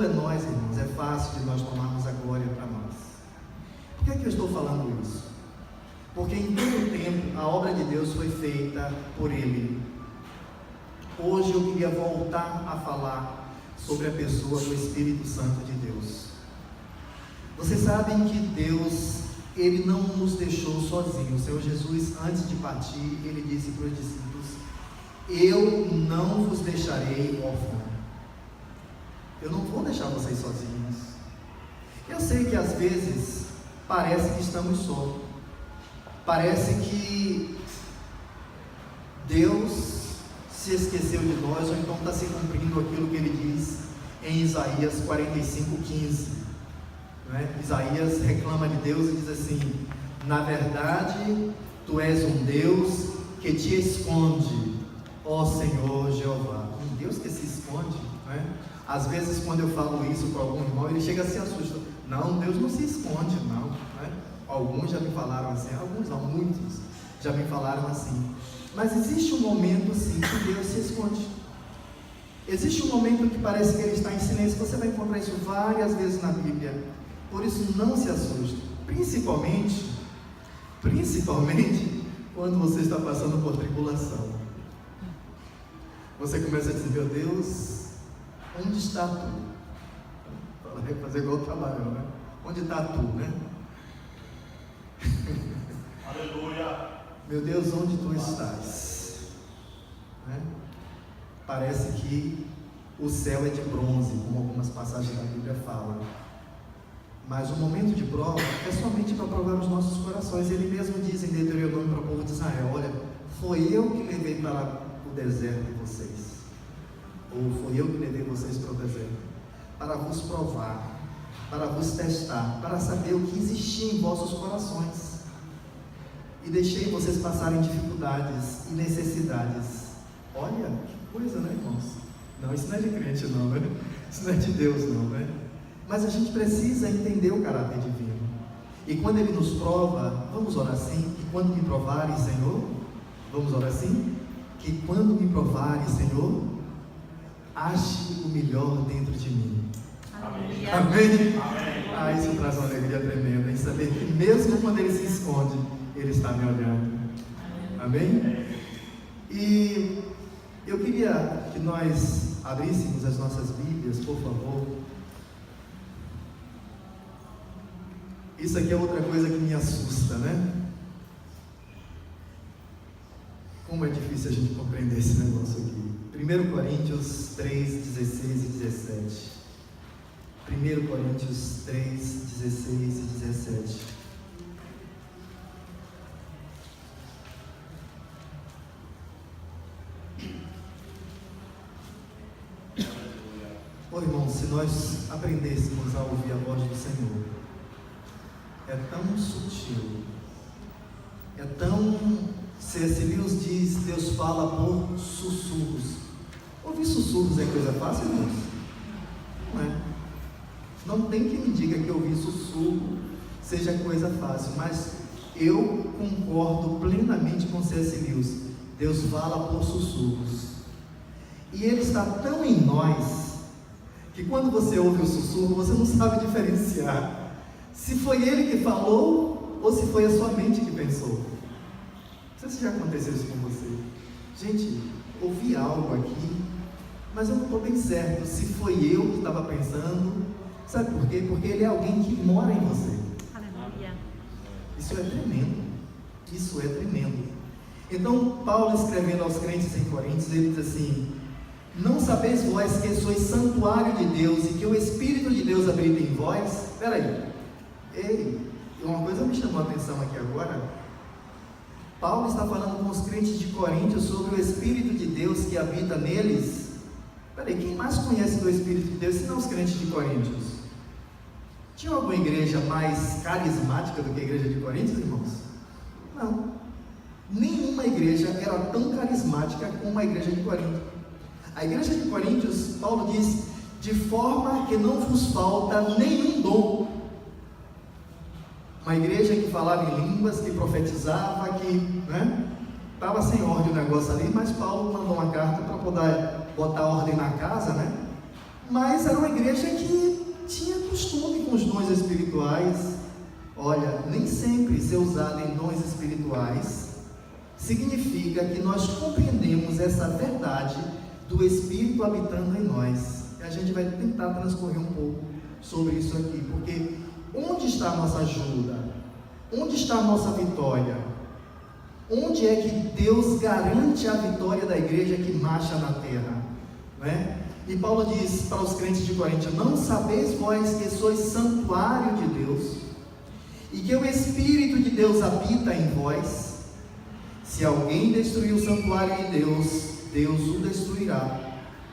quando é nós, irmãos, é fácil de nós tomarmos a glória para nós. Por que é que eu estou falando isso? Porque em todo tempo a obra de Deus foi feita por Ele. Hoje eu queria voltar a falar sobre a pessoa do Espírito Santo de Deus. Vocês sabem que Deus, Ele não nos deixou sozinhos. O Senhor Jesus, antes de partir, Ele disse para os discípulos: eu não vos deixarei órfãos. Eu não vou deixar vocês sozinhos. Eu sei que às vezes parece que estamos só. Parece que Deus se esqueceu de nós, ou então está se cumprindo aquilo que Ele diz em Isaías 45:15. Isaías reclama de Deus e diz assim: na verdade, Tu és um Deus que te esconde, ó Senhor Jeová. Um Deus que se esconde, Às vezes quando eu falo isso para algum irmão, ele chega a se assustar. Não, Deus não se esconde, não. Alguns já me falaram assim, alguns não, muitos já me falaram assim. Mas existe um momento sim que Deus se esconde. Existe um momento que parece que Ele está em silêncio. Você vai encontrar isso várias vezes na Bíblia. Por isso não se assuste. Principalmente quando você está passando por tribulação. Você começa a dizer: meu Deus, onde está Tu? Vai fazer igual o trabalho, Onde está Tu, Aleluia! Meu Deus, onde Tu estás? Parece que o céu é de bronze, como algumas passagens da Bíblia falam. Mas o momento de prova é somente para provar os nossos corações. Ele mesmo diz em Deuteronômio para o povo de Israel: olha, foi eu que levei para o deserto de vocês. Ou foi eu que levei vocês para o deserto, para vos provar, para vos testar, para saber o que existia em vossos corações. E deixei vocês passarem dificuldades e necessidades. Olha, que coisa, irmãos? Não, isso não é de crente não, Isso não é de Deus não, Mas a gente precisa entender o caráter divino. E quando Ele nos prova, vamos orar assim: que quando me provares, Senhor, vamos orar assim? Que quando me provares, Senhor, ache o melhor dentro de mim. Amém. Amém? Isso traz uma alegria tremenda, em saber que mesmo quando Ele se esconde, Ele está me olhando. Amém? E eu queria que nós abríssemos as nossas Bíblias, por favor. Isso aqui é outra coisa que me assusta, Como é difícil a gente compreender esse negócio aqui. 1 Coríntios 3, 16 e 17. 1 Coríntios 3, 16 e 17. Irmãos, se nós aprendêssemos a ouvir a voz do Senhor, é tão sutil, é tão... C.S. Lewis diz: Deus fala por sussurros. Ouvir sussurros é coisa fácil, irmãos? Não é. Não tem quem me diga que ouvir sussurro seja coisa fácil, mas eu concordo plenamente com C.S. Lewis. Deus fala por sussurros, e Ele está tão em nós que quando você ouve o sussurro, você não sabe diferenciar se foi Ele que falou ou se foi a sua mente que pensou. Não sei se já aconteceu isso com você. Gente, ouvi algo aqui, mas eu não estou bem certo se foi eu que estava pensando. Sabe por quê? Porque Ele é alguém que mora em você. Aleluia. Isso é tremendo. Isso é tremendo. Então, Paulo, escrevendo aos crentes em Coríntios, ele diz assim: não sabeis vós que sois santuário de Deus e que o Espírito de Deus habita em vós? Espera aí. Ei, uma coisa me chamou a atenção aqui agora. Paulo está falando com os crentes de Coríntios sobre o Espírito de Deus que habita neles. Espera aí, quem mais conhece do Espírito de Deus senão os crentes de Coríntios? Tinha alguma igreja mais carismática do que a igreja de Coríntios, irmãos? Não. Nenhuma igreja era tão carismática como a igreja de Corinto. A igreja de Coríntios, Paulo diz: de forma que não vos falta nenhum dom. Uma igreja que falava em línguas, que profetizava, que estava sem ordem o negócio ali, mas Paulo mandou uma carta para poder botar ordem na casa, mas era uma igreja que tinha costume com os dons espirituais. Olha, nem sempre ser usado em dons espirituais significa que nós compreendemos essa verdade do Espírito habitando em nós. E a gente vai tentar transcorrer um pouco sobre isso aqui, porque onde está a nossa ajuda? Onde está a nossa vitória? Onde é que Deus garante a vitória da igreja que marcha na terra? Não é? E Paulo diz para os crentes de Corinto: não sabeis vós que sois santuário de Deus, e que o Espírito de Deus habita em vós? Se alguém destruir o santuário de Deus, Deus o destruirá,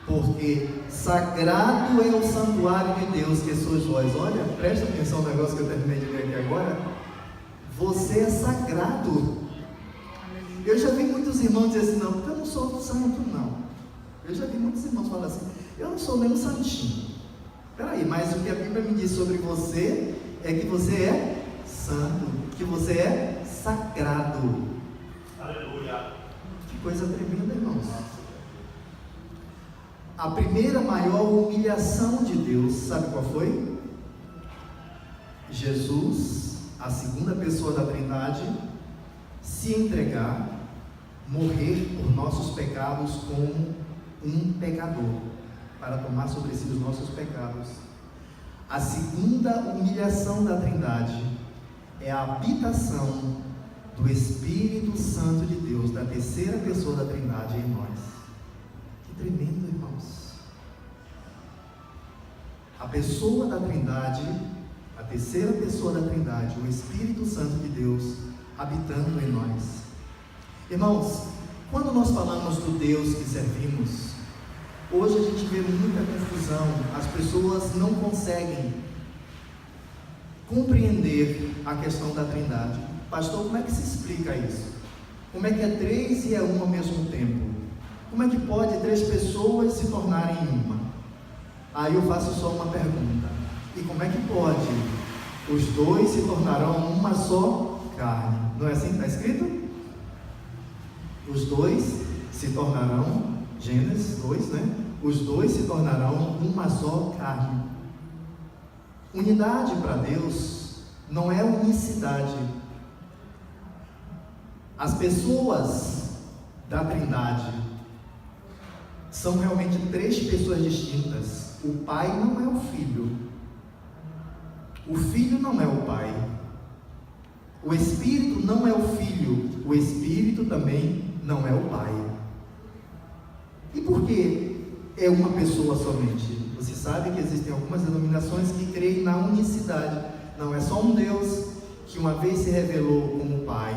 porque sagrado é o santuário de Deus que sois vós. Olha, presta atenção no negócio que eu terminei de ler aqui agora. Você é sagrado. Eu já vi muitos irmãos dizer assim: não, porque eu não sou santo, não. Eu já vi muitos irmãos falar assim: eu não sou mesmo santinho. Peraí, mas o que a Bíblia me diz sobre você é que você é santo, que você é sagrado. Aleluia. Que coisa tremenda, irmãos. A primeira maior humilhação de Deus, sabe qual foi? Jesus, a segunda pessoa da Trindade, se entregar, morrer por nossos pecados como um pecador, para tomar sobre si os nossos pecados. A segunda humilhação da Trindade é a habitação do Espírito Santo de Deus, da terceira pessoa da Trindade em nós. Que tremendo, irmãos. A pessoa da Trindade, a terceira pessoa da Trindade, o Espírito Santo de Deus habitando em nós. Irmãos, quando nós falamos do Deus que servimos, hoje a gente vê muita confusão. As pessoas não conseguem compreender a questão da Trindade. Pastor, como é que se explica isso? Como é que é três e é um ao mesmo tempo? Como é que pode três pessoas se tornarem uma? Aí eu faço só uma pergunta: e como é que pode os dois se tornarão uma só carne? Não é assim que está escrito? Os dois se tornarão, Gênesis 2, né? Os dois se tornarão uma só carne. Unidade para Deus não é unicidade. As pessoas da Trindade são realmente três pessoas distintas. O Pai não é o Filho, o Filho não é o Pai, o Espírito não é o Filho, o Espírito também não é o Pai. E por que é uma pessoa somente? Você sabe que existem algumas denominações que creem na unicidade. Não é só um Deus que uma vez se revelou como Pai,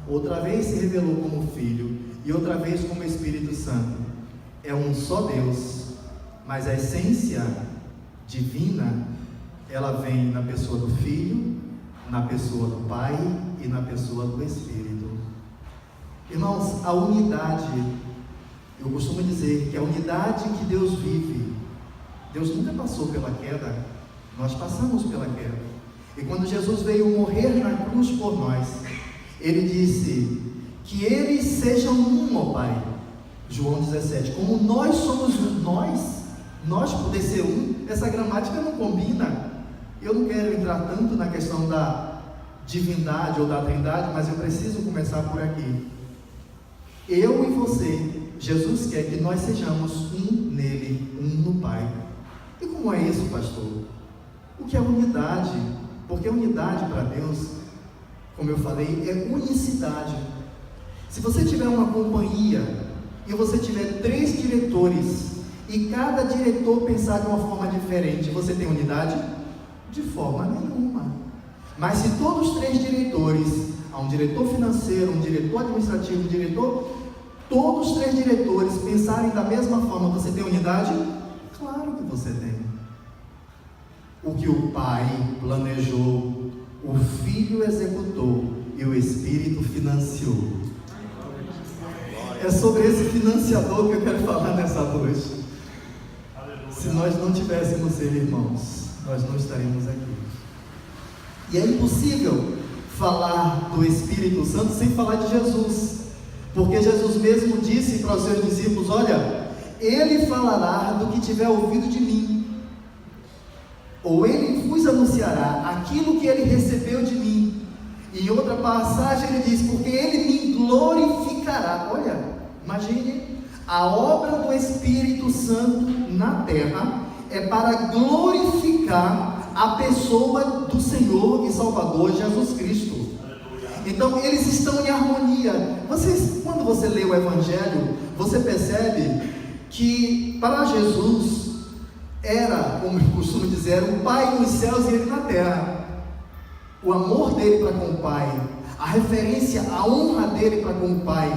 outra vez se revelou como Filho e outra vez como Espírito Santo. É um só Deus, mas a essência divina, ela vem na pessoa do Filho, na pessoa do Pai e na pessoa do Espírito. Irmãos, a unidade, eu costumo dizer que a unidade que Deus vive, Deus nunca passou pela queda, nós passamos pela queda. E quando Jesus veio morrer na cruz por nós, Ele disse que eles sejam um, ó Pai. João 17, como nós somos um, nós poder ser um, essa gramática não combina. Eu não quero entrar tanto na questão da divindade ou da trindade, mas eu preciso começar por aqui. Eu e você, Jesus quer que nós sejamos um nele, um no Pai. E como é isso, pastor? O que é unidade? Porque unidade para Deus, como eu falei, é unicidade. Se você tiver uma companhia e você tiver 3 diretores e cada diretor pensar de uma forma diferente, você tem unidade? De forma nenhuma. Mas se todos os 3 diretores, há um diretor financeiro, um diretor administrativo, um diretor, todos os 3 diretores pensarem da mesma forma, você tem unidade? Claro que você tem. O que o Pai planejou, o Filho executou e o Espírito financiou. É sobre esse financiador que eu quero falar nessa noite. Se nós não tivéssemos Ele, irmãos, nós não estaríamos aqui. E é impossível falar do Espírito Santo sem falar de Jesus, porque Jesus mesmo disse para os seus discípulos: olha, Ele falará do que tiver ouvido de mim. ou ele vos anunciará aquilo que ele recebeu de mim. E em outra passagem ele diz, porque ele me glorificará. Olha, imagine, a obra do Espírito Santo na terra é para glorificar a pessoa do Senhor e Salvador Jesus Cristo. Então eles estão em harmonia. Quando você lê o Evangelho, você percebe que para Jesus era, como eu costumo dizer, o Pai nos céus e ele na terra. O amor dele para com o Pai, a referência, a honra dele para com o Pai,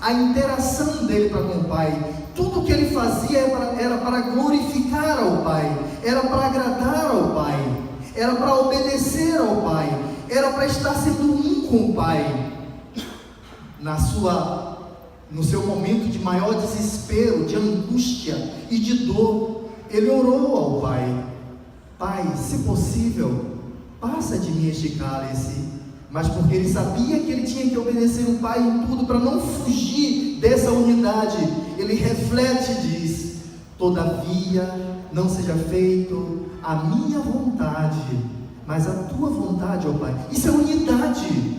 a interação dele para com o Pai, tudo que ele fazia era para glorificar ao Pai, era para agradar ao Pai, era para obedecer ao Pai, era para estar sendo um com o Pai. No seu momento de maior desespero, de angústia e de dor, ele orou ao Pai: Pai, se possível, passa de mim este cálice. Mas porque ele sabia que ele tinha que obedecer o Pai em tudo, para não fugir dessa unidade, ele reflete e diz: todavia não seja feito a minha vontade, mas a tua vontade, ó Pai. Isso é unidade,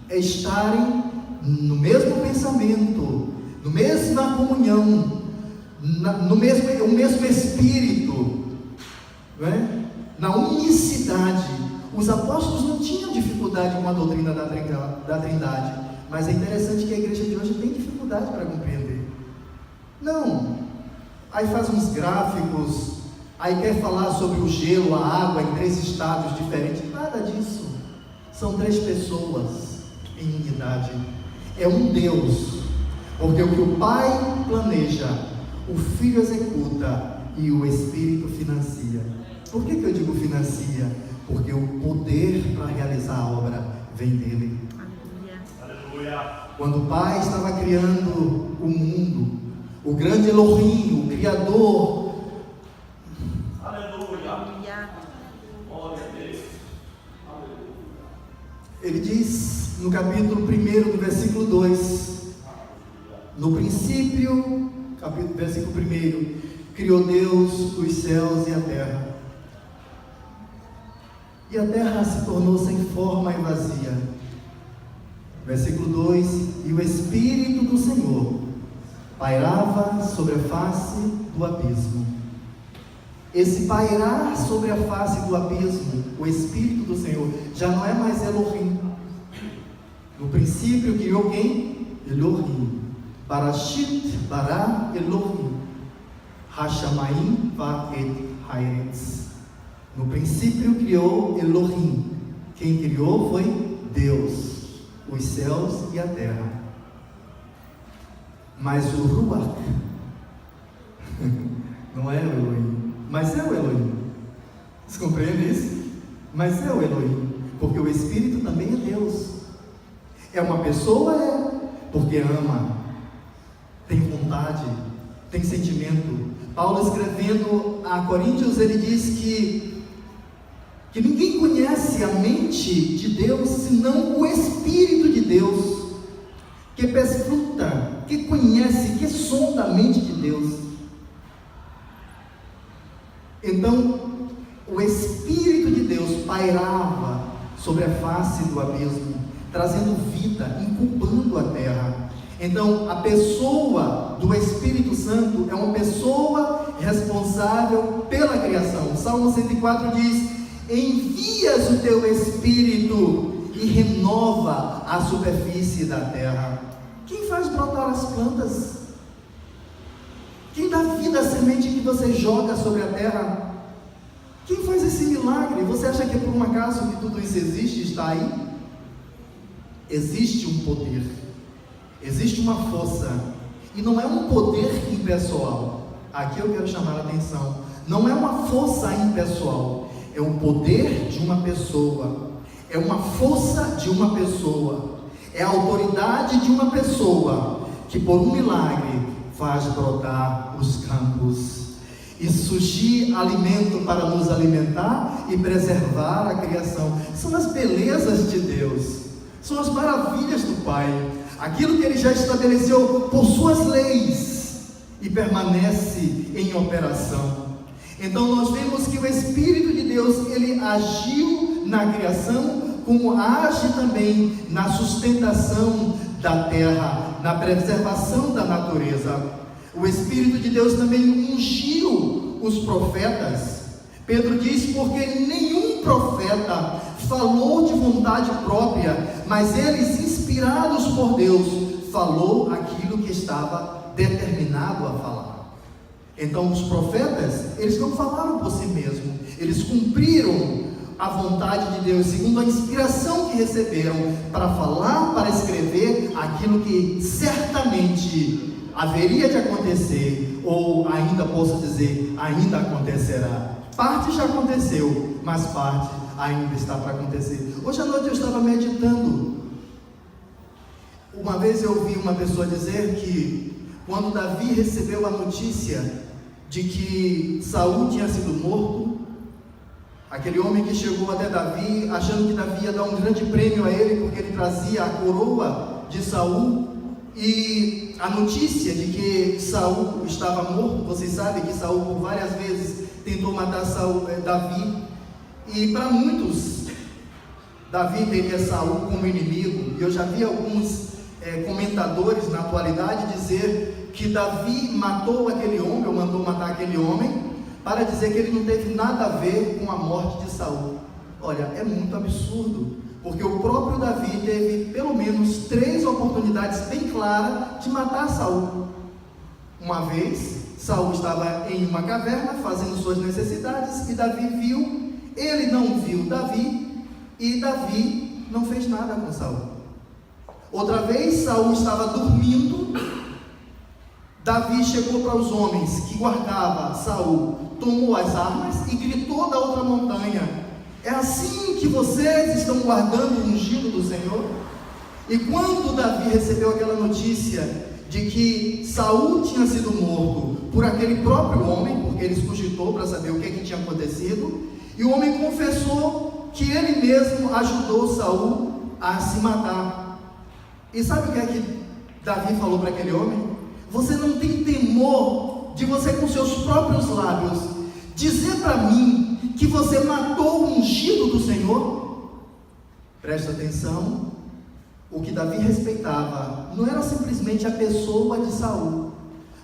é estarem no mesmo pensamento, no mesma comunhão, no mesmo espírito, não é? Na unicidade. Os apóstolos não tinham dificuldade com a doutrina da Trindade, mas é interessante que a igreja de hoje tem dificuldade para compreender. Não, aí faz uns gráficos, aí quer falar sobre o gelo, a água em 3 estados diferentes. Nada disso. São 3 pessoas em unidade. É um Deus, porque o que o Pai planeja, o Filho executa e o Espírito financia. Por que eu digo financia? Porque o poder para realizar a obra vem dele. Aleluia. Quando o Pai estava criando o mundo, o grande Elohim, o Criador, Aleluia. Glória a Deus. ele diz no capítulo 1, no versículo 2, no princípio, versículo 1, criou Deus os céus e a terra. E a terra se tornou sem forma e vazia. Versículo 2: e o Espírito do Senhor pairava sobre a face do abismo. Esse pairar sobre a face do abismo, o Espírito do Senhor, já não é mais Elohim. No princípio criou quem? Elohim. Barashit bara Elohim. Hashamayim va'et haaretz. No princípio criou Elohim. Quem criou foi Deus, os céus e a terra. Mas o Ruach não é o Elohim, mas é o Elohim. Vocês compreendem isso? Mas é o Elohim, porque o Espírito também é Deus. É uma pessoa, porque ama, tem vontade, tem sentimento. Paulo, escrevendo a Coríntios, ele diz que ninguém conhece a mente de Deus senão o Espírito de Deus, que perscruta, que conhece, que sonda a mente de Deus. Então, o Espírito de Deus pairava sobre a face do abismo, trazendo vida, incubando a terra. Então, a pessoa do Espírito Santo é uma pessoa responsável pela criação. Salmo 104 diz: envias o teu Espírito e renova a superfície da terra. Quem faz brotar as plantas? Quem dá vida à semente que você joga sobre a terra? Quem faz esse milagre? Você acha que é por um acaso que tudo isso existe, está aí? Existe um poder, existe uma força, e não é um poder impessoal. Aqui eu quero chamar a atenção. Não é uma força impessoal, é o poder de uma pessoa, é uma força de uma pessoa, é a autoridade de uma pessoa, que por um milagre faz brotar os campos e surgir alimento para nos alimentar e preservar a criação. São as belezas de Deus, são as maravilhas do Pai, aquilo que Ele já estabeleceu por suas leis e permanece em operação. Então nós vemos que o Espírito de Deus, ele agiu na criação, como age também na sustentação da terra, na preservação da natureza. O Espírito de Deus também ungiu os profetas. Pedro diz: porque nenhum profeta falou de vontade própria, mas eles, inspirados por Deus, falou aquilo que estava determinado a falar. Então os profetas, eles não falaram por si mesmos, eles cumpriram a vontade de Deus, segundo a inspiração que receberam, para falar, para escrever aquilo que certamente haveria de acontecer, ou ainda posso dizer, ainda acontecerá. Parte já aconteceu, mas parte ainda está para acontecer. Hoje à noite eu estava meditando. Uma vez eu ouvi uma pessoa dizer que quando Davi recebeu a notícia de que Saul tinha sido morto, aquele homem que chegou até Davi, achando que Davi ia dar um grande prêmio a ele, porque ele trazia a coroa de Saul, e a notícia de que Saul estava morto. Vocês sabem que Saul por várias vezes tentou matar Davi, e para muitos, Davi teria Saul como inimigo. E eu já vi alguns comentadores na atualidade dizer que Davi matou aquele homem, ou mandou matar aquele homem, para dizer que ele não teve nada a ver com a morte de Saul. Olha, é muito absurdo, porque o próprio Davi teve pelo menos 3 oportunidades bem claras de matar Saul. Uma vez, Saul estava em uma caverna fazendo suas necessidades e Davi viu, ele não viu Davi, e Davi não fez nada com Saul. Outra vez, Saul estava dormindo, Davi chegou para os homens que guardavam Saul, tomou as armas e gritou da outra montanha: é assim que vocês estão guardando o ungido do Senhor? E quando Davi recebeu aquela notícia de que Saul tinha sido morto por aquele próprio homem, porque ele cogitou para saber o que tinha acontecido, e o homem confessou que ele mesmo ajudou Saul a se matar. E sabe o que é que Davi falou para aquele homem? Você não tem temor de você, com seus próprios lábios, dizer para mim que você matou o ungido do Senhor? Presta atenção, o que Davi respeitava não era simplesmente a pessoa de Saul,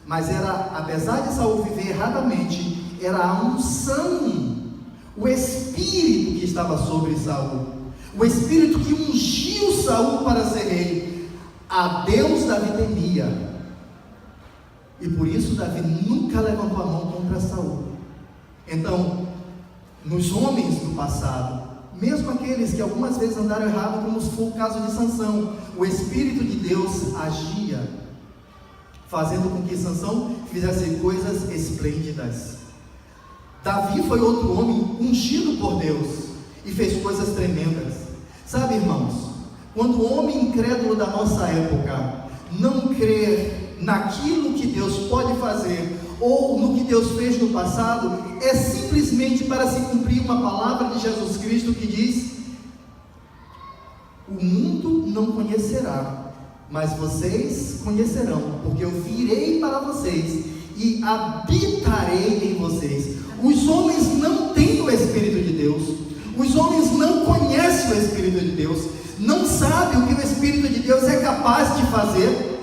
mas era, apesar de Saul viver erradamente, era a unção, o espírito que estava sobre Saul, o espírito que ungiu Saul para ser rei. A Deus Davi temia, e por isso Davi nunca levantou a mão contra Saul. Então, nos homens do passado, mesmo aqueles que algumas vezes andaram errado, como foi o caso de Sansão, o Espírito de Deus agia, fazendo com que Sansão fizesse coisas esplêndidas. Davi foi outro homem ungido por Deus e fez coisas tremendas. Sabe, irmãos, quando o homem incrédulo da nossa época não crer naquilo que Deus pode fazer, ou no que Deus fez no passado, é simplesmente para se cumprir uma palavra de Jesus Cristo que diz: o mundo não conhecerá, mas vocês conhecerão, porque eu virei para vocês e habitarei em vocês. Os homens não têm o Espírito de Deus, os homens não conhecem o Espírito de Deus, não sabem o que o Espírito de Deus é capaz de fazer.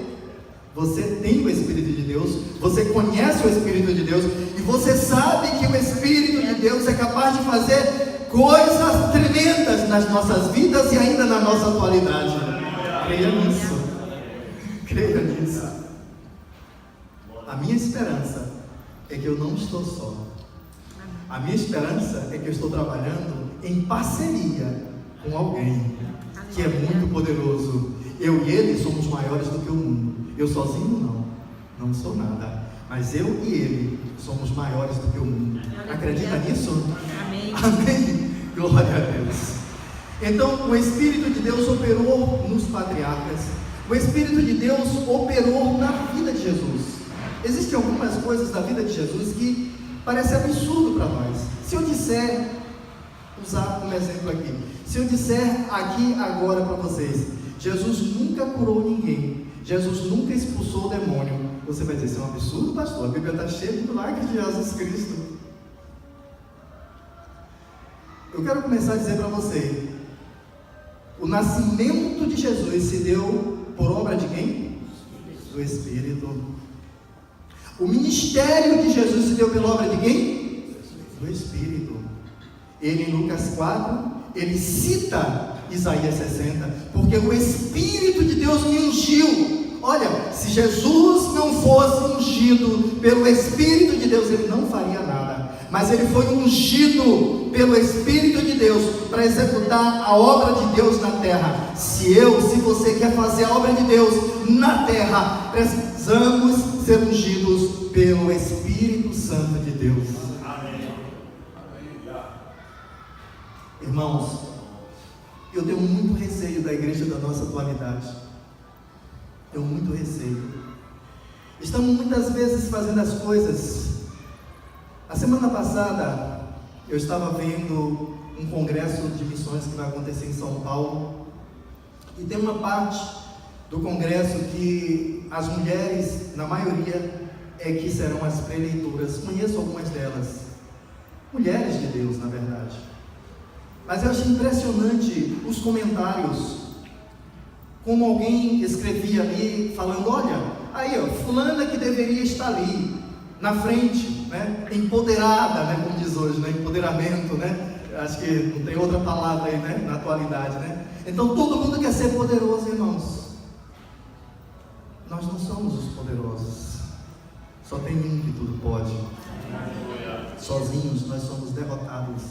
Você tem o Espírito de Deus, você conhece o Espírito de Deus, e você sabe que o Espírito de Deus é capaz de fazer coisas tremendas nas nossas vidas e ainda na nossa atualidade. Creia nisso, creia nisso. A minha esperança é que eu não estou só. A minha esperança é que eu estou trabalhando em parceria com alguém que é muito poderoso. Eu e ele somos maiores do que o mundo. Eu sozinho não sou nada, mas eu e ele somos maiores do que o mundo. Acredita nisso? Amém. Amém? Glória a Deus. Então, o Espírito de Deus operou nos patriarcas, o Espírito de Deus operou na vida de Jesus. Existem algumas coisas da vida de Jesus que parecem absurdo para nós. Se eu disser, usar como exemplo aqui, se eu disser aqui agora para vocês, Jesus nunca curou ninguém, Jesus nunca expulsou o demônio, você vai dizer: isso é um absurdo, pastor, a Bíblia está cheia de milagres de Jesus Cristo. Eu quero começar a dizer para você, o nascimento de Jesus se deu por obra de quem? Do Espírito. O ministério de Jesus se deu pela obra de quem? Do Espírito. Ele, em Lucas 4, ele cita Isaías 60, porque o Espírito de Deus me ungiu. Olha, se Jesus não fosse ungido pelo Espírito de Deus, ele não faria nada. Mas ele foi ungido pelo Espírito de Deus para executar a obra de Deus na terra. Se você quer fazer a obra de Deus na terra, precisamos ser ungidos pelo Espírito Santo de Deus. Amém. Irmãos, eu tenho muito receio da igreja da nossa atualidade. Tenho muito receio. Estamos muitas vezes fazendo as coisas. A semana passada eu estava vendo um congresso de missões que vai acontecer em São Paulo, e tem uma parte do congresso que as mulheres, na maioria, que serão as preleitoras. Conheço algumas delas, mulheres de Deus, na verdade. Mas eu achei impressionante os comentários, como alguém escrevia ali, falando: olha, aí ó, fulana que deveria estar ali, na frente, né, empoderada, né, como diz hoje, né, empoderamento, né, acho que não tem outra palavra aí, né, na atualidade, né. Então todo mundo quer ser poderoso, irmãos. Nós não somos os poderosos, só tem um que tudo pode. Sozinhos nós somos derrotados.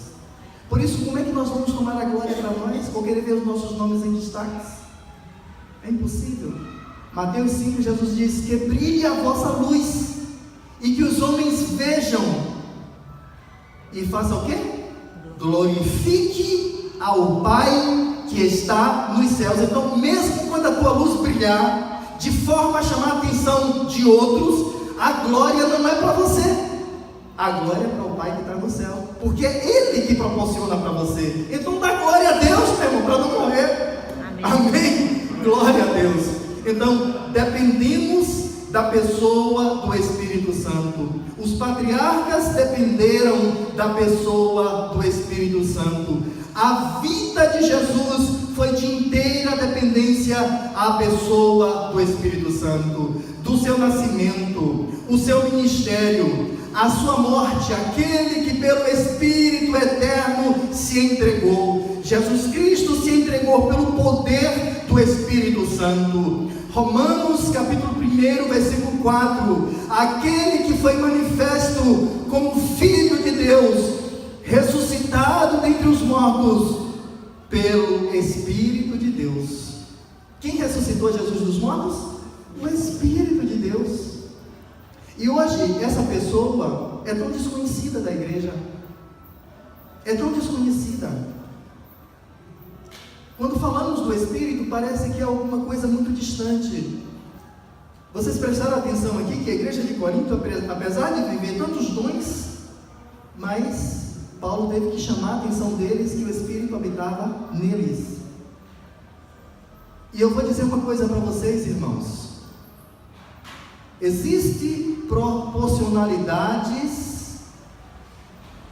Por isso, como é que nós vamos tomar a glória para nós, ou querer ver os nossos nomes em destaques? É impossível. Mateus 5, Jesus diz: que brilhe a vossa luz, e que os homens vejam, e façam o quê? Glorifique ao Pai que está nos céus. Então, mesmo quando a tua luz brilhar, de forma a chamar a atenção de outros, a glória não é para você, a glória é para o Pai que está no céu, porque é Ele que proporciona para você. Então dá glória a Deus, meu irmão, para não morrer. Amém. Amém? Glória a Deus. Então, dependemos da pessoa do Espírito Santo. Os patriarcas dependeram da pessoa do Espírito Santo. A vida de Jesus foi de inteira dependência à pessoa do Espírito Santo. Do seu nascimento, o seu ministério, a sua morte, aquele que pelo Espírito eterno se entregou. Jesus Cristo se entregou pelo poder do Espírito Santo. Romanos capítulo 1, versículo 4, aquele que foi manifesto como Filho de Deus, ressuscitado dentre os mortos pelo Espírito de Deus. Quem ressuscitou Jesus dos mortos? O Espírito de Deus. E hoje essa pessoa é tão desconhecida da igreja, é tão desconhecida. Quando falamos do Espírito, parece que é alguma coisa muito distante. Vocês prestaram atenção aqui que a igreja de Corinto, apesar de viver tantos dons, mas Paulo teve que chamar a atenção deles que o Espírito habitava neles. E eu vou dizer uma coisa para vocês, irmãos. Existe proporcionalidades,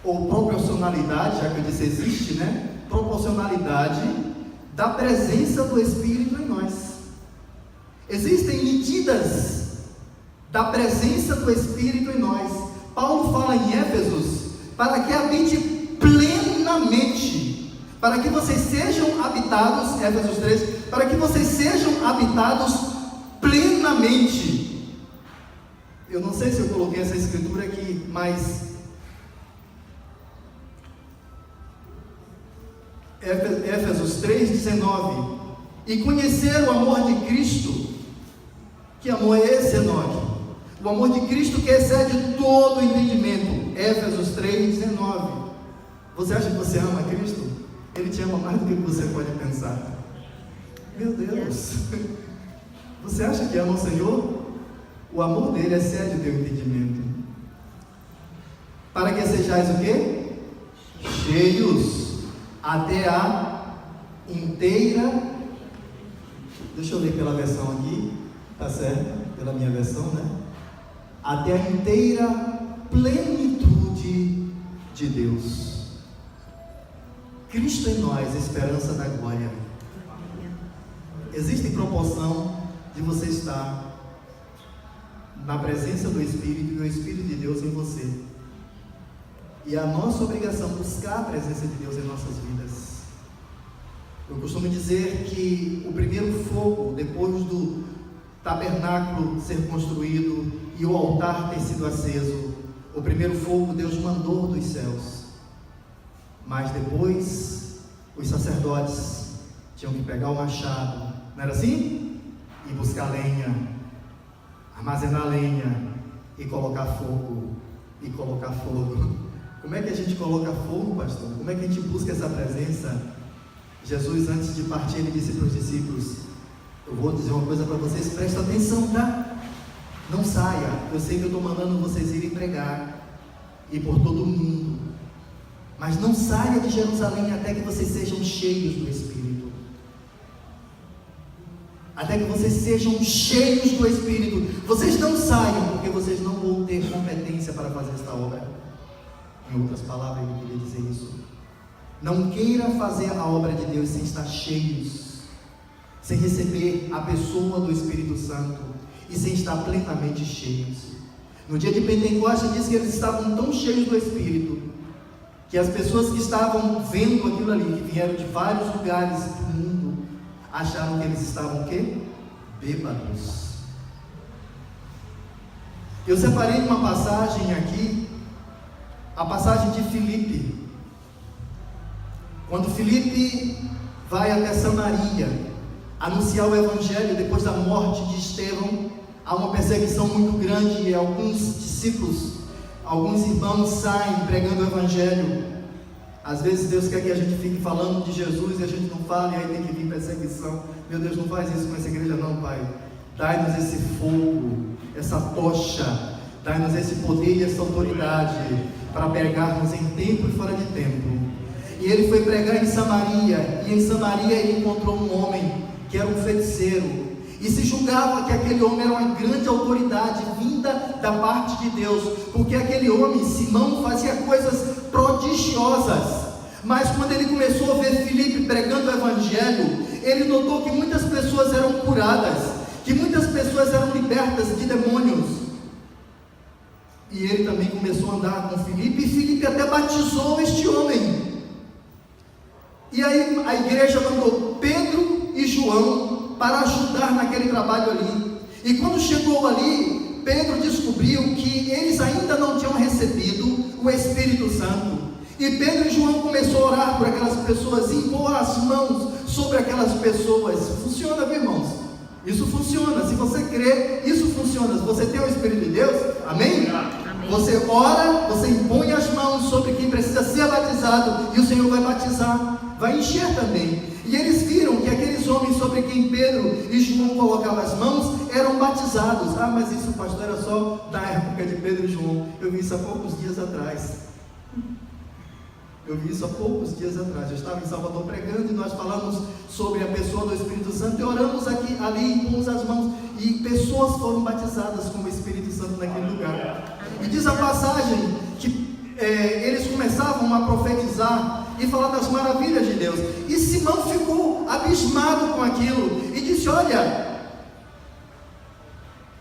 ou proporcionalidade, já que eu disse existe, né? Proporcionalidade da presença do Espírito em nós. Existem medidas da presença do Espírito em nós. Paulo fala em Éfesos, para que habite plenamente, para que vocês sejam habitados, Éfesos 3, para que vocês sejam habitados plenamente. Eu não sei se eu coloquei essa escritura aqui, mas Éfesos 3,19, e conhecer o amor de Cristo. Que amor é esse, Enoque? O amor de Cristo que excede todo o entendimento. Éfesos 3,19. Você acha que você ama Cristo? Ele te ama mais do que você pode pensar. Meu Deus! Você acha que ama o Senhor? O amor dele excede o teu entendimento. Para que sejais o quê? Cheios até a inteira. Deixa eu ler pela versão aqui, tá certo? Pela minha versão, né? Até a inteira plenitude de Deus. Cristo em nós, esperança da glória. Existe proporção de você estar na presença do Espírito e o Espírito de Deus em você. E a nossa obrigação é buscar a presença de Deus em nossas vidas. Eu costumo dizer que o primeiro fogo, depois do tabernáculo ser construído e o altar ter sido aceso, o primeiro fogo Deus mandou dos céus. Mas depois os sacerdotes tinham que pegar o machado, não era assim? E buscar lenha, armazenar lenha e colocar fogo, e colocar fogo. Como é que a gente coloca fogo, pastor? Como é que a gente busca essa presença? Jesus, antes de partir, ele disse para os discípulos: eu vou dizer uma coisa para vocês, prestem atenção, tá? Não saia, eu sei que eu estou mandando vocês irem pregar, e por todo o mundo, mas não saia de Jerusalém até que vocês sejam cheios do Espírito. Até que vocês sejam cheios do Espírito. Vocês não saiam, porque vocês não vão ter competência para fazer esta obra. Em outras palavras, eu queria dizer isso. Não queira fazer a obra de Deus sem estar cheios, sem receber a pessoa do Espírito Santo e sem estar plenamente cheios. No dia de Pentecostes diz que eles estavam tão cheios do Espírito que as pessoas que estavam vendo aquilo ali, que vieram de vários lugares do mundo, acharam que eles estavam o quê? Bêbados. Eu separei uma passagem aqui, a passagem de Filipe. Quando Filipe vai até Samaria anunciar o Evangelho depois da morte de Estevão, há uma perseguição muito grande e alguns discípulos, alguns irmãos saem pregando o Evangelho. Às vezes Deus quer que a gente fique falando de Jesus e a gente não fala, e aí tem que vir perseguição. Meu Deus, não faz isso com essa igreja não, Pai. Dai-nos esse fogo, essa tocha, dai-nos esse poder e essa autoridade para pregarmos em tempo e fora de tempo. E ele foi pregar em Samaria, e em Samaria ele encontrou um homem que era um feiticeiro, e se julgava que aquele homem era uma grande autoridade vinda da parte de Deus, porque aquele homem, Simão, fazia coisas prodigiosas. Mas quando ele começou a ver Filipe pregando o Evangelho, ele notou que muitas pessoas eram curadas, que muitas pessoas eram libertas de demônios. E ele também começou a andar com Filipe, e Filipe até batizou este homem. E aí a igreja mandou Pedro e João para ajudar naquele trabalho ali. E quando chegou ali, Pedro descobriu que eles ainda não tinham recebido o Espírito Santo. E Pedro e João começou a orar por aquelas pessoas, impor as mãos sobre aquelas pessoas. Funciona, viu, irmãos? Isso funciona. Se você crê, isso funciona. Se você tem o Espírito de Deus, amém? Amém. Você ora, você impõe as mãos sobre quem precisa ser batizado, e o Senhor vai batizar, vai encher também. E eles viram que aqueles homens sobre quem Pedro e João colocavam as mãos eram batizados. Ah, mas isso, pastor, era só da época de Pedro e João. Eu vi isso há poucos dias atrás. Eu estava em Salvador pregando e nós falamos sobre a pessoa do Espírito Santo e oramos aqui, ali, impomos as mãos, e pessoas foram batizadas com o Espírito Santo naquele lugar. E diz a passagem que eles começavam a profetizar e falar das maravilhas de Deus. E Simão ficou abismado com aquilo e disse: olha,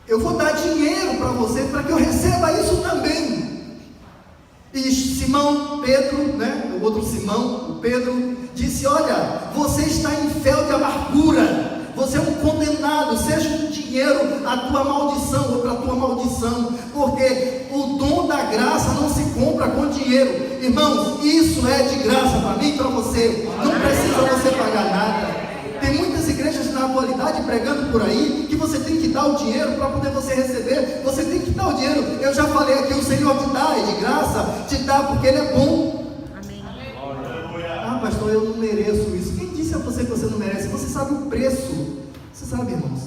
eu vou dar dinheiro para você, para que eu receba isso também. E Simão, Pedro, o outro Simão, o Pedro, disse: olha, você está em fel de amargura, você é um condenado, seja um dinheiro a tua maldição ou para a tua maldição, porque o dom da graça não se compra com dinheiro. Irmãos, isso é de graça para mim e para você, não precisa você pagar nada. Tem muitas igrejas na atualidade pregando por aí que você tem que dar o dinheiro para poder você receber. Você tem que dar o dinheiro. Eu já falei aqui, o Senhor te dá, é de graça, te dá porque Ele é bom. Amém. Ah, pastor, eu não mereço isso. Quem disse a você que você não merece? Você sabe o preço. Você sabe, irmãos?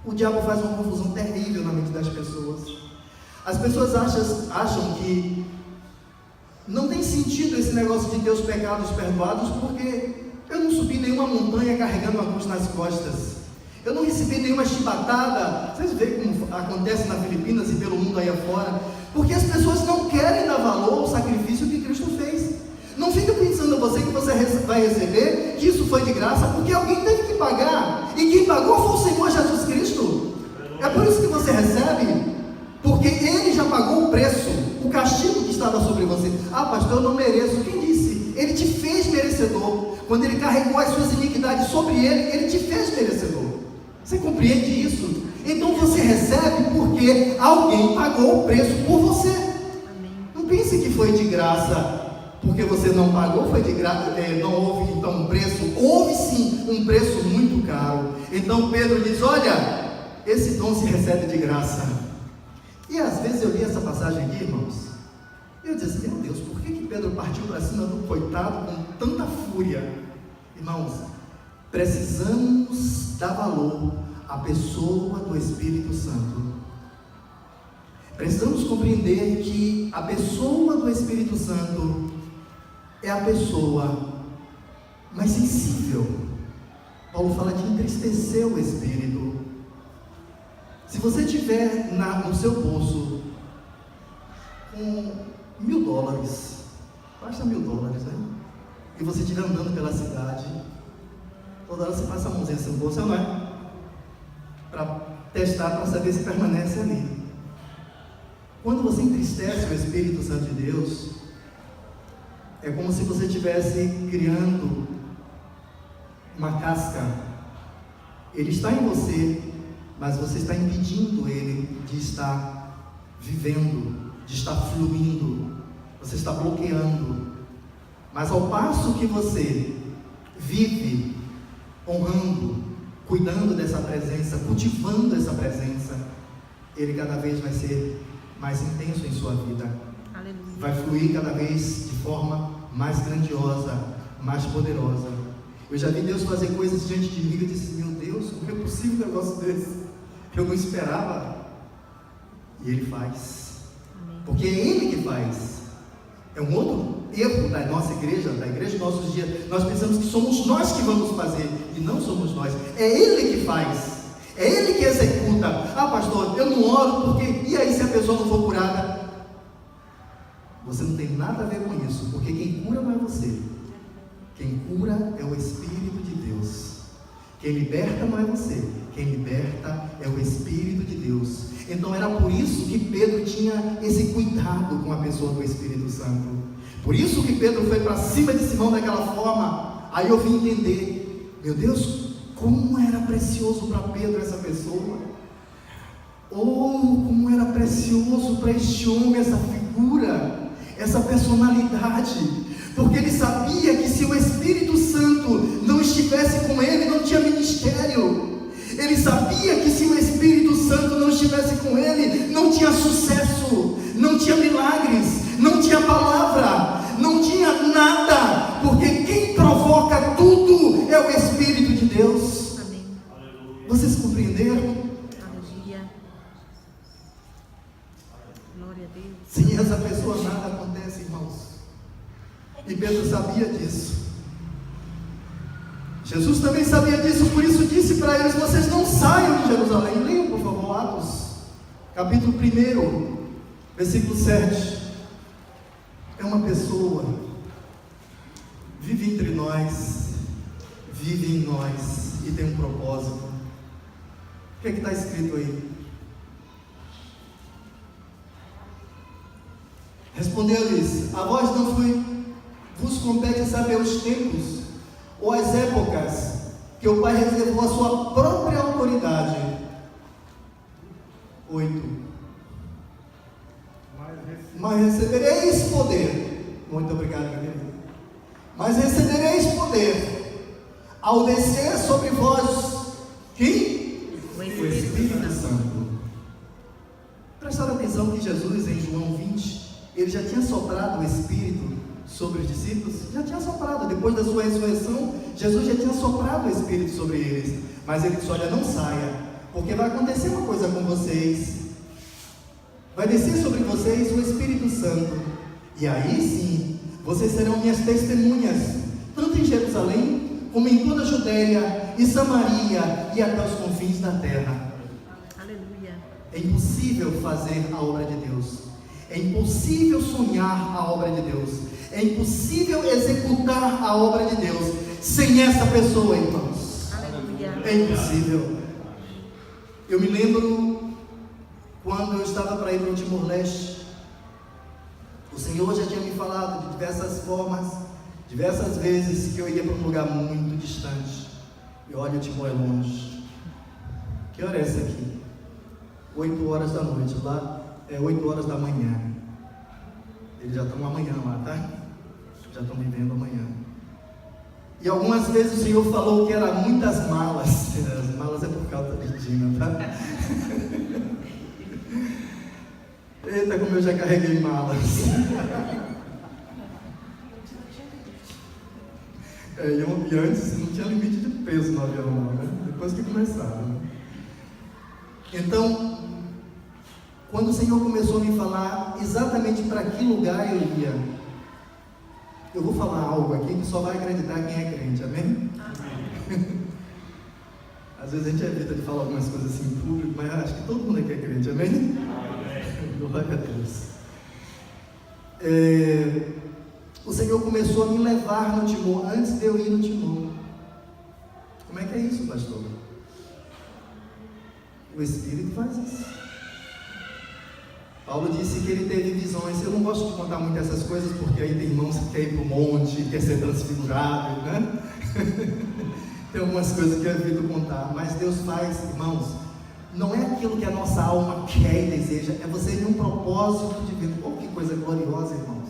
O diabo faz uma confusão terrível na mente das pessoas. As pessoas acham que não tem sentido esse negócio de ter os pecados perdoados, porque eu não subi nenhuma montanha carregando uma cruz nas costas. Eu não recebi nenhuma chibatada. Vocês veem como acontece nas Filipinas e pelo mundo aí afora. Porque as pessoas não querem dar valor ao sacrifício que Cristo fez. Não fica pensando ensinando a você que você vai receber, que isso foi de graça, porque alguém teve que pagar, e quem pagou foi o Senhor Jesus Cristo. É por isso que você recebe, porque Ele já pagou o preço, o castigo que estava sobre você. Ah, pastor, eu não mereço. Quem disse? Ele te fez merecedor. Quando Ele carregou as suas iniquidades sobre Ele, Ele te fez merecedor. Você compreende isso? Então você recebe porque alguém pagou o preço por você. Amém. Não pense que foi de graça, porque você não pagou, foi de graça, não houve então um preço. Houve sim um preço muito caro. Então Pedro diz: olha, esse dom se recebe de graça. E às vezes eu li essa passagem aqui, irmãos, e eu disse assim: meu Deus, por que Pedro partiu para cima do coitado com tanta fúria? Irmãos, precisamos dar valor à pessoa do Espírito Santo. Precisamos compreender que a pessoa do Espírito Santo é a pessoa mais sensível. Paulo fala de entristecer o Espírito. Se você tiver no seu bolso com $1.000, basta $1.000, né? E você estiver andando pela cidade, toda hora você passa a mãozinha assim no bolso, não é? Para testar, para saber se permanece ali. Quando você entristece o Espírito Santo de Deus, é como se você estivesse criando uma casca. Ele está em você, mas você está impedindo ele de estar vivendo, de estar fluindo. Você está bloqueando. Mas ao passo que você vive honrando, cuidando dessa presença, cultivando essa presença, ele cada vez vai ser mais intenso em sua vida. Aleluia. Vai fluir cada vez de forma mais grandiosa, mais poderosa. Eu já vi Deus fazer coisas diante de mim e eu disse: meu Deus, como é possível um negócio desse? Eu não esperava. E Ele faz. Amém. Porque é Ele que faz. É um outro erro da nossa igreja, da igreja de nossos dias. Nós pensamos que somos nós que vamos fazer, e não somos nós. É Ele que faz. É Ele que executa. Ah, pastor, eu não oro porque... E aí se a pessoa não for curada? Você não tem nada a ver com isso, porque quem cura não é você. Quem cura é o Espírito de Deus. Quem liberta não é você. Quem liberta é o Espírito de Deus. Então era por isso que Pedro tinha esse cuidado com a pessoa do Espírito Santo. Por isso que Pedro foi para cima de Simão daquela forma. Aí eu vim entender, meu Deus, como era precioso para Pedro essa pessoa. Oh, como era precioso para este homem essa figura, essa personalidade. Porque ele sabia que se o Espírito Santo não estivesse com ele, não tinha ministério. Ele sabia que se o Espírito Santo não estivesse com ele, não tinha sucesso, não tinha milagres, não tinha palavra, não tinha nada. Porque quem provoca tudo é o Espírito de Deus. Amém. Vocês compreenderam? Aleluia. Glória a Deus. Sem essa pessoa nada acontece, irmãos. E Pedro sabia disso. Jesus também sabia disso, por isso disse para eles: vocês não saiam de Jerusalém. Leiam, por favor, Atos, capítulo 1, versículo 7. É uma pessoa, vive entre nós, vive em nós e tem um propósito. O que é que está escrito aí? Respondeu-lhes: a vós não vos compete saber os tempos ou as épocas que o Pai reservou a sua própria autoridade. 8. Mas recebereis poder. Muito obrigado, querido. Mas recebereis poder ao descer sobre vós quem? O O Espírito Santo. Prestaram atenção que Jesus, em João 20, ele já tinha soprado o Espírito sobre os discípulos? Já tinha soprado. Depois da sua ressurreição, Jesus já tinha soprado o Espírito sobre eles. Mas ele disse: olha, não saia, porque vai acontecer uma coisa com vocês. Vai descer sobre vocês o Espírito Santo. E aí sim, vocês serão minhas testemunhas, tanto em Jerusalém, como em toda a Judeia e Samaria e até os confins da terra. Aleluia. É impossível fazer a obra de Deus. É impossível sonhar a obra de Deus. É impossível executar a obra de Deus sem essa pessoa, irmãos. Aleluia. É impossível. Eu me lembro quando eu estava para ir para o Timor-Leste. O Senhor já tinha me falado de diversas formas, diversas vezes, que eu ia para um lugar muito distante. E olha, o Timor é longe. Que hora é essa aqui? 8 horas da noite. Lá é 8 horas da manhã. Eles já estão amanhã lá, tá? Já estão vivendo amanhã. E algumas vezes o Senhor falou que eram muitas malas. As malas é por causa de Dina, tá? Eita, como eu já carreguei malas. E antes não tinha limite de peso no avião, não, né? Depois que começaram, né? Então, quando o Senhor começou a me falar exatamente para que lugar eu ia, eu vou falar algo aqui que só vai acreditar quem é crente, amém? Amém. Às vezes a gente evita de falar algumas coisas assim em público, mas acho que todo mundo aqui é crente, amém? Amém. Glória a Deus. O Senhor começou a me levar no Timor antes de eu ir no Timor. Como é que é isso, pastor? O Espírito faz isso. Paulo disse que ele teve visões. Eu não gosto de contar muito essas coisas, porque aí tem irmãos que querem ir para o monte, quer ser transfigurado, né? Tem algumas coisas que eu evito contar, mas Deus faz, irmãos. Não é aquilo que a nossa alma quer e deseja, é você ter um propósito de vida. Oh, que coisa gloriosa, irmãos.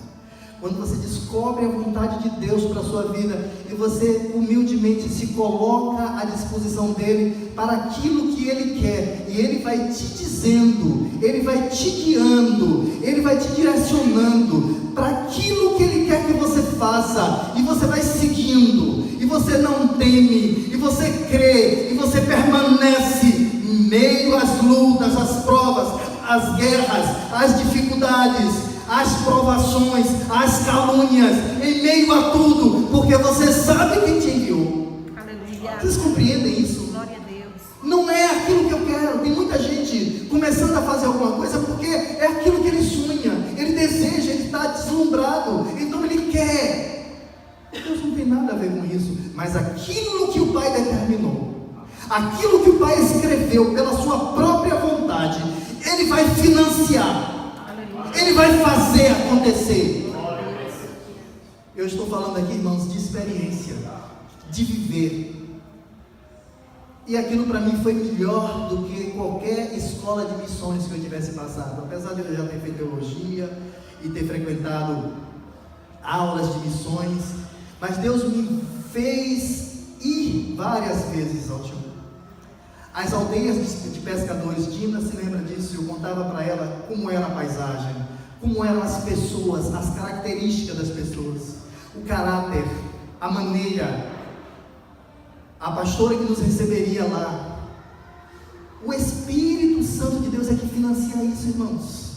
Quando você descobre a vontade de Deus para a sua vida e você humildemente se coloca à disposição dele para aquilo que ele quer, e ele vai te dizendo, ele vai te guiando, ele vai te direcionando para aquilo que ele quer que você faça, e você vai seguindo, e você não teme, e você crê, e você permanece em meio às lutas, às provas, às guerras, às dificuldades, as provações, as calúnias, em meio a tudo, porque você sabe quem te enviou. Aleluia. Vocês compreendem isso? Glória a Deus. Não é aquilo que eu quero. Tem muita gente começando a fazer alguma coisa porque é aquilo que ele sonha, ele deseja, ele está deslumbrado, então ele quer. Deus não tem nada a ver com isso, mas aquilo que o Pai determinou, aquilo que o Pai escreveu pela sua própria vontade, ele vai financiar. Ele vai fazer acontecer. Eu estou falando aqui, irmãos, de experiência, de viver. E aquilo para mim foi melhor do que qualquer escola de missões que eu tivesse passado. Apesar de eu já ter feito teologia e ter frequentado aulas de missões, mas Deus me fez ir várias vezes ao Timor. As aldeias de pescadores, Dina se lembra disso, eu contava para ela como era a paisagem, como eram as pessoas, as características das pessoas, o caráter, a maneira, a pastora que nos receberia lá. O Espírito Santo de Deus é que financia isso, irmãos.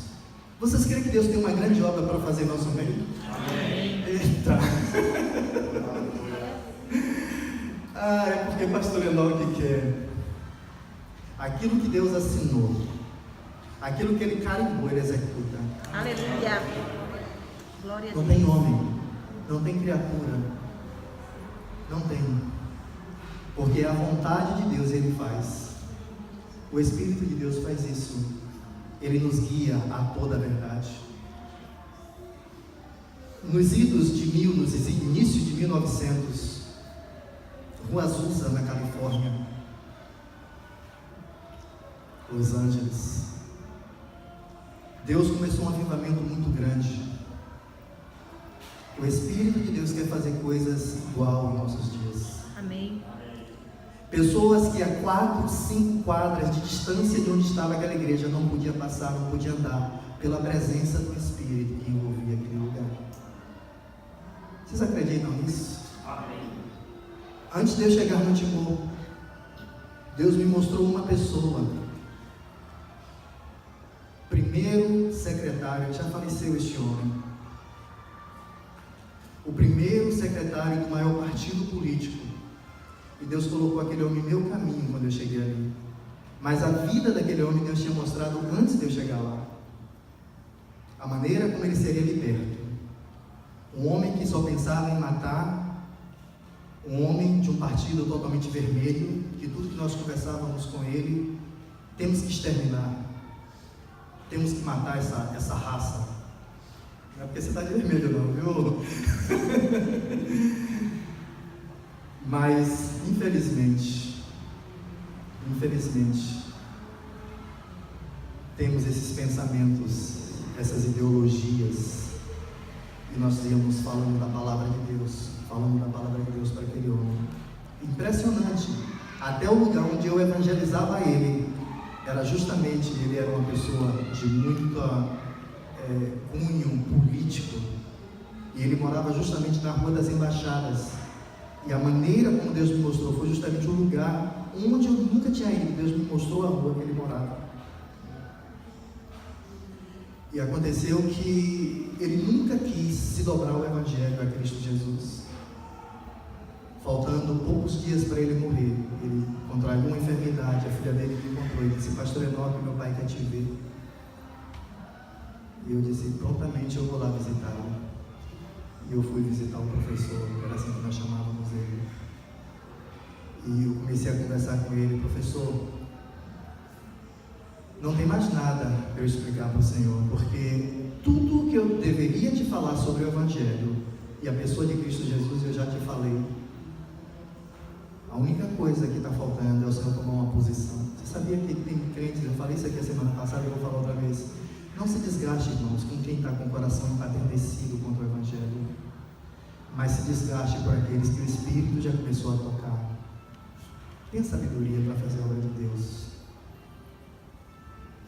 Vocês creem que Deus tem uma grande obra para fazer em nosso meio? Amém. Eita! É porque pastor Enoque quer. Aquilo que Deus assinou, aquilo que ele carimbou, ele executa. Aleluia. Glória a Deus. Não tem homem, não tem criatura, não tem, porque a vontade de Deus ele faz. O Espírito de Deus faz isso. Ele nos guia a toda a verdade. Nos idos de início de 1900, Rua Azusa, na Califórnia, Los Angeles, Deus começou um avivamento muito grande. O Espírito de Deus quer fazer coisas igual em nossos dias. Amém. Pessoas que a 4, 5 quadras de distância de onde estava aquela igreja não podia passar, não podia andar, pela presença do Espírito que envolvia aquele lugar. Vocês acreditam nisso? Amém. Antes de eu chegar no Timor, Deus me mostrou uma pessoa. Primeiro secretário, já faleceu este homem. O primeiro secretário do maior partido político. E Deus colocou aquele homem em meu caminho quando eu cheguei ali. Mas a vida daquele homem Deus tinha mostrado antes de eu chegar lá. A maneira como ele seria liberto. Um homem que só pensava em matar, um homem de um partido totalmente vermelho, que tudo que nós conversávamos com ele, temos que exterminar, temos que matar essa raça. Não é porque você está de vermelho não, viu? Mas, infelizmente, temos esses pensamentos, essas ideologias, e nós íamos falando da palavra de Deus para aquele homem. Impressionante, até o lugar onde eu evangelizava ele, ele era uma pessoa de muita cunho político, e ele morava justamente na Rua das Embaixadas, e a maneira como Deus me mostrou foi justamente o lugar onde eu nunca tinha ido. Deus me mostrou a rua que ele morava. E aconteceu que ele nunca quis se dobrar ao Evangelho, a Cristo Jesus. Faltando poucos dias para ele morrer, ele contraiu uma enfermidade. A filha dele me encontrou e disse: Pastor Enoque, meu pai quer te ver. E eu disse: prontamente eu vou lá visitá-lo. E eu fui visitar o professor, era assim que nós chamávamos ele. E eu comecei a conversar com ele: professor, não tem mais nada para eu explicar para o Senhor, porque tudo que eu deveria te falar sobre o Evangelho e a pessoa de Cristo Jesus eu já te falei. A única coisa que está faltando é o Senhor tomar uma posição. Você sabia que tem crentes, eu falei isso aqui a semana passada e vou falar outra vez. Não se desgaste, irmãos, com quem está com o coração empatecido contra o Evangelho, mas se desgaste por aqueles que o Espírito já começou a tocar. Tenha sabedoria para fazer a obra de Deus.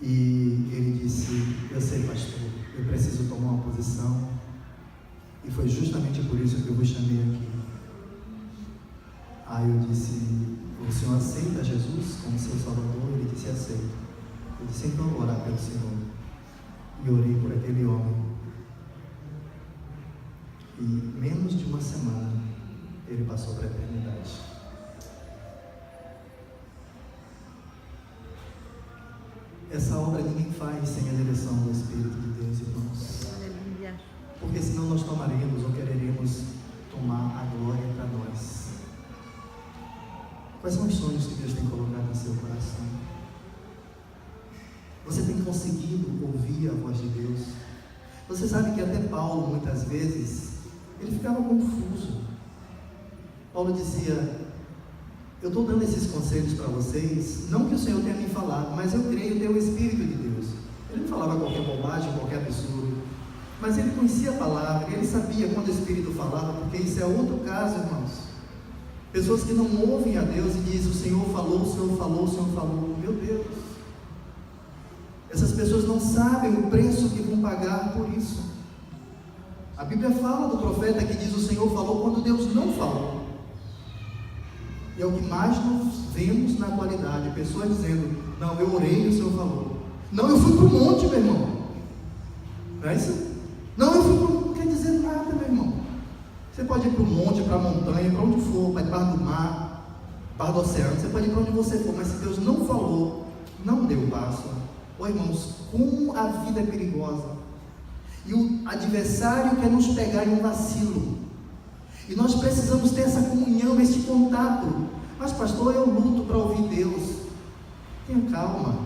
E ele disse: eu sei, pastor, eu preciso tomar uma posição, e foi justamente por isso que eu vos chamei aqui. Aí eu disse: o senhor aceita Jesus como seu Salvador? Ele disse: aceito. Eu disse: então eu vou orar pelo Senhor. E orei por aquele homem. E menos de uma semana ele passou para a eternidade. Essa obra ninguém faz sem a direção do Espírito de Deus, irmãos. Aleluia. Porque senão nós tomaremos ou quereremos tomar a glória para nós. Quais são os sonhos que Deus tem colocado no seu coração? Você tem conseguido ouvir a voz de Deus? Você sabe que até Paulo, muitas vezes, ele ficava confuso. Paulo dizia: eu estou dando esses conselhos para vocês, não que o Senhor tenha me falado, mas eu creio ter o Espírito de Deus. Ele não falava qualquer bobagem, qualquer absurdo, mas ele conhecia a palavra, ele sabia quando o Espírito falava, porque isso é outro caso, irmãos. Pessoas que não ouvem a Deus e dizem: o Senhor falou, o Senhor falou, o Senhor falou. Meu Deus! Essas pessoas não sabem o preço que vão pagar por isso. A Bíblia fala do profeta que diz: o Senhor falou quando Deus não falou. E é o que mais nós vemos na atualidade, pessoas dizendo: não, eu orei e o Senhor falou. Não, eu fui para o monte, meu irmão. Não é isso? Não, eu fui para o monte. Não quer dizer nada, meu irmão. Você pode ir para o monte, para a montanha, para onde for, para debaixo do mar, debaixo do oceano, você pode ir para onde você for, mas se Deus não falou, não dê o passo. Ô irmãos, como a vida é perigosa, e o adversário quer nos pegar em um vacilo, e nós precisamos ter essa comunhão, esse contato. Mas pastor, eu luto para ouvir Deus. Tenha calma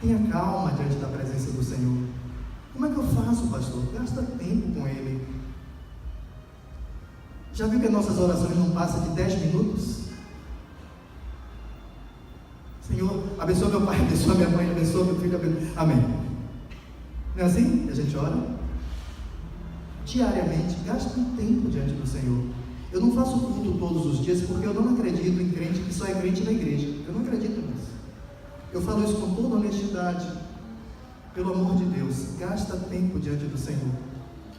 diante da presença do Senhor. Como é que eu faço, pastor? Gasta tempo com Ele. Já viu que as nossas orações não passam de 10 minutos? Senhor, abençoa meu pai, abençoa minha mãe, abençoa meu filho, abençoa... Amém. Não é assim que a gente ora? Diariamente, gaste um tempo diante do Senhor. Eu não faço culto todos os dias, porque eu não acredito em crente que só é crente na igreja. Eu não acredito nisso. Eu falo isso com toda honestidade. Pelo amor de Deus, gasta tempo diante do Senhor.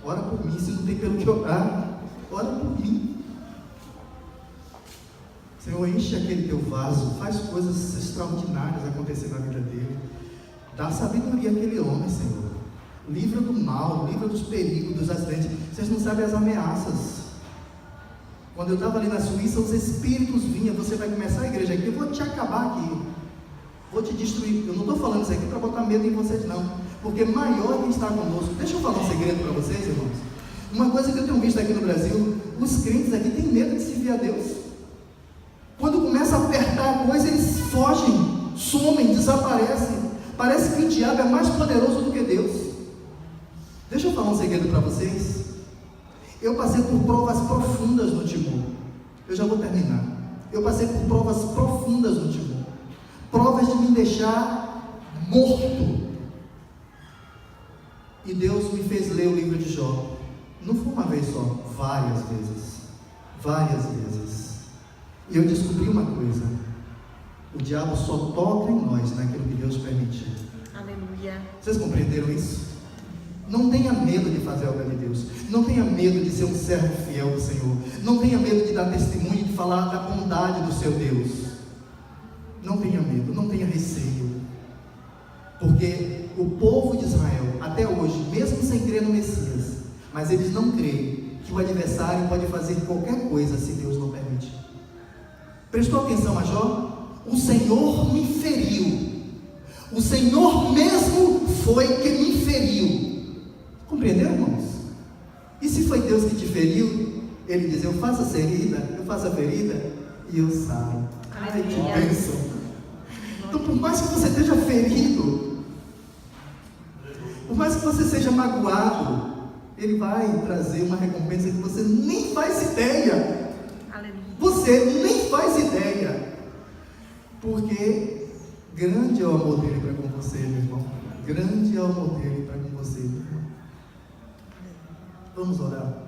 Ora por mim, se não tem pelo que orar, ora por mim. Senhor, enche aquele teu vaso, faz coisas extraordinárias acontecer na vida dele. Dá sabedoria àquele homem, Senhor. Livra do mal, livra dos perigos, dos acidentes. Vocês não sabem as ameaças. Quando eu estava ali na Suíça, os espíritos vinham: você vai começar a igreja aqui, eu vou te acabar aqui, vou te destruir. Eu não estou falando isso aqui para botar medo em vocês, não, porque maior é quem está conosco. Deixa eu falar um segredo para vocês, irmãos. Uma coisa que eu tenho visto aqui no Brasil, os crentes aqui têm medo de servir a Deus. Quando começa a apertar a coisa, eles fogem, somem, desaparecem. Parece que o diabo é mais poderoso do que Deus. Deixa eu falar um segredo para vocês. Eu passei por provas profundas no Timor. Eu já vou terminar. Eu passei por provas profundas no Timor. Provas de me deixar morto. E Deus me fez ler o livro de Jó. Não foi uma vez só, várias vezes. Várias vezes. E eu descobri uma coisa: o diabo só toca em nós naquilo que Deus permitiu. Aleluia. Vocês compreenderam isso? Não tenha medo de fazer a obra de Deus. Não tenha medo de ser um servo fiel do Senhor. Não tenha medo de dar testemunho, de falar da bondade do seu Deus. Não tenha medo, não tenha receio. Porque o povo de Israel, até hoje, mesmo sem crer no Messias, mas eles não creem que o adversário pode fazer qualquer coisa se Deus não permitir. Prestou atenção a Jó? O Senhor me feriu. O Senhor mesmo foi que me feriu. Compreenderam, irmãos? E se foi Deus que te feriu, Ele diz: eu faço a ferida e eu saro. Ai, que bênção! Então, por mais que você esteja ferido, por mais que você seja magoado, Ele vai trazer uma recompensa que você nem faz ideia. Aleluia. Você nem faz ideia. Porque grande é o amor dele para com você, meu irmão. Grande é o amor dele para com você, meu irmão. Vamos orar.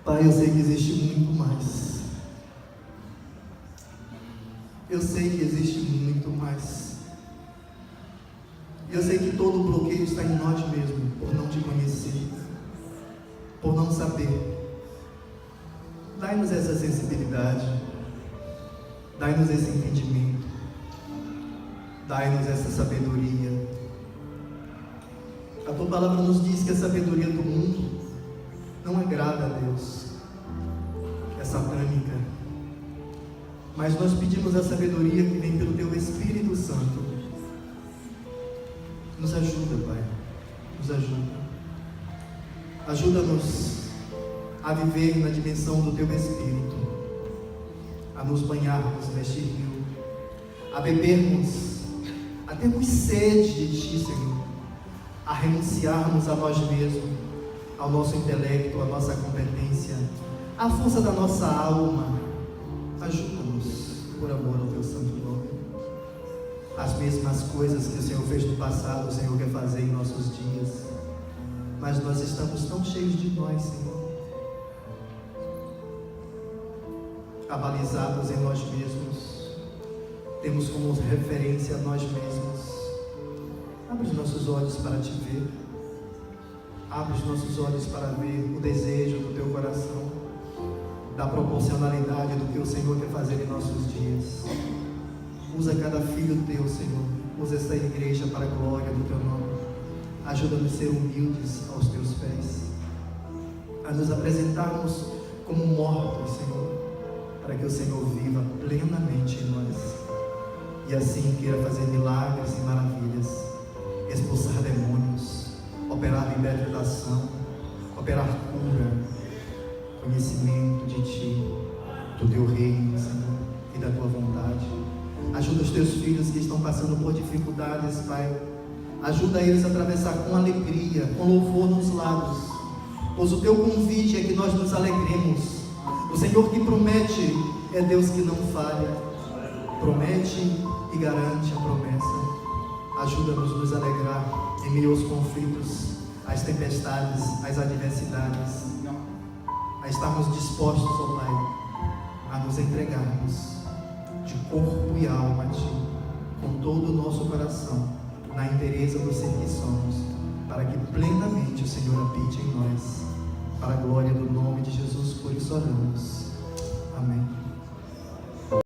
Pai, eu sei que existe muito mais. Eu sei que existe muito mais. Eu sei que todo bloqueio está em nós mesmos, por não te conhecer, por não saber. Dai-nos essa sensibilidade, dai-nos esse entendimento, dai-nos essa sabedoria. A tua palavra nos diz que a sabedoria do mundo não agrada a Deus, é satânica. Mas nós pedimos a sabedoria que vem pelo teu Espírito Santo. Nos ajuda, Pai, nos ajuda. Ajuda-nos a viver na dimensão do teu Espírito, a nos banharmos neste rio, a bebermos, a termos sede de Ti, Senhor, a renunciarmos a nós mesmos, ao nosso intelecto, à nossa competência, à força da nossa alma. Ajuda-nos, por amor ao teu santo nome. As mesmas coisas que o Senhor fez no passado, o Senhor quer fazer em nossos dias, mas nós estamos tão cheios de nós, Senhor, abalizados em nós mesmos, temos como referência nós mesmos. Abre os nossos olhos para te ver, abre os nossos olhos para ver o desejo do teu coração, da proporcionalidade do que o Senhor quer fazer em nossos dias. Usa cada filho teu, Senhor, usa esta igreja para a glória do teu nome. Ajuda-nos a ser humildes aos teus pés, a nos apresentarmos como mortos, Senhor, para que o Senhor viva plenamente em nós, e assim queira fazer milagres e maravilhas, expulsar demônios, operar libertação, operar cura, conhecimento de Ti, do Teu reino, Senhor, e da Tua vontade. Ajuda os Teus filhos que estão passando por dificuldades, Pai. Ajuda eles a atravessar com alegria, com louvor nos lábios, pois o Teu convite é que nós nos alegremos. O Senhor que promete é Deus que não falha, promete e garante a promessa. Ajuda-nos a nos alegrar em meio aos conflitos, às tempestades, às adversidades, a estarmos dispostos, ó Pai, a nos entregarmos de corpo e alma a Ti, com todo o nosso coração, na inteireza do ser que somos, para que plenamente o Senhor habite em nós, para a glória do nome de Jesus, por isso oramos. Amém.